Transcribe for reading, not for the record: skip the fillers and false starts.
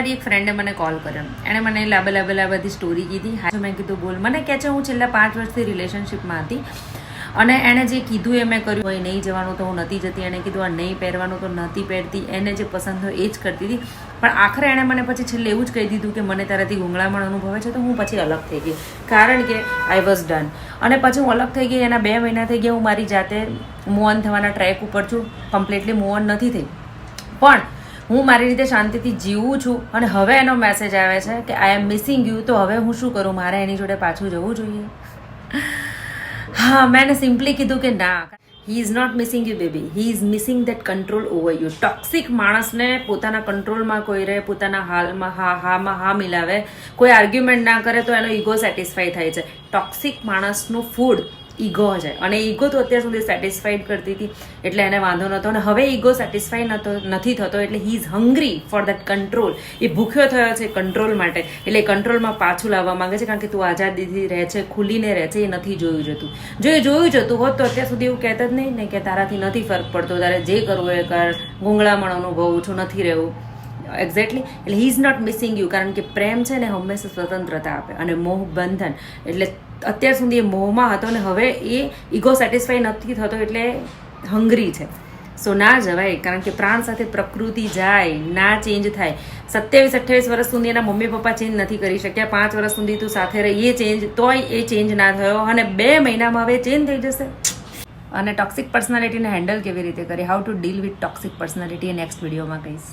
મારી એક ફ્રેન્ડે મને કોલ કર્યો, એણે મને લાબેલા બધી સ્ટોરી કીધી. હા, મેં કીધું બોલ. મને કહે છે હું છેલ્લા 5 વર્ષથી રિલેશનશિપમાં હતી અને એણે જે કીધું એ મેં કર્યું. એ નહીં જવાનું તો હું નથી જતી, એણે કીધું આ નહીં પહેરવાનું તો નથી પહેરતી, એને જે પસંદ હોય એ જ કરતી હતી. પણ આખરે એણે મને પછી છેલ્લે એવું જ કહી દીધું કે મને તારાથી ગુંગળામણ અનુભવે છે. તો હું પછી અલગ થઈ ગઈ, કારણ કે આઈ વોઝ ડન. અને પછી હું અલગ થઈ ગઈ. એના 2 મહિના થઈ ગયા. હું મારી જાતે મૂવ ઓન થવાના ટ્રેક ઉપર છું. કમ્પ્લીટલી મૂવ ઓન નથી થઈ, પણ હું મારી રીતે શાંતિથી જીવું છું. અને હવે એનો મેસેજ આવે છે કે આઈ એમ મિસિંગ યુ. તો હવે હું શું કરું? મારે એની જોડે પાછું જવું જોઈએ? હા, મેં એને સિમ્પલી કીધું કે ના, he is not missing you baby, he is missing that control over you. Toxic માણસને પોતાના કંટ્રોલમાં કોઈ રહે, પોતાના હાલમાં હામાં હા મિલાવે, કોઈ આર્ગ્યુમેન્ટ ના કરે તો એનો ઈગો સેટિસ્ફાઈ થાય છે. ટોક્સિક માણસનું ફૂડ ઈગો છે, અને ઈગો તો અત્યાર સુધી સેટિસ્ફાઈડ કરતી હતી એટલે એને વાંધો નહોતો. અને હવે ઈગો સેટિસ્ફાઈ નથી થતો એટલે he is hungry for that control. એ ભૂખ્યો થયો છે કંટ્રોલ માટે, એટલે કંટ્રોલમાં પાછું લાવવા માંગે છે. કારણ કે તું આઝાદીથી રહે છે, ખુલીને રહે છે, એ નથી જોયું જતું. જો એ જોયું જતું હોત તો અત્યાર સુધી એવું કહેતા જ નહીં ને કે તારાથી નથી ફરક પડતો, તારે જે કરવું એ કર, ગુંગળામણ અનુભવું છું, નથી રહેવું. એક્ઝેક્ટલી. એટલે he is not missing you, કારણ કે પ્રેમ છે ને હંમેશા સ્વતંત્રતા આપે, અને મોહ બંધન. એટલે અત્યાર સુધી એ મોહમાં હતો ને હવે એ ઈગો સેટિસ્ફાઈ નથી થતો એટલે હંગ્રી છે. સો ના જવાય, કારણ કે પ્રાણ સાથે પ્રકૃતિ જાય, ના ચેન્જ થાય. 27-28 વર્ષ સુધી એના મમ્મી પપ્પા ચેન્જ નથી કરી શક્યા. 5 વર્ષ સુધી તું સાથે રહી, એ ચેન્જ તોય એ ચેન્જ ના થયો, અને 2 મહિનામાં હવે ચેન્જ થઈ જશે. અને ટોક્સિક પર્સનાલિટીને હેન્ડલ કેવી રીતે કરી, how to deal with toxic personality A next વિડીયોમાં કહીશ.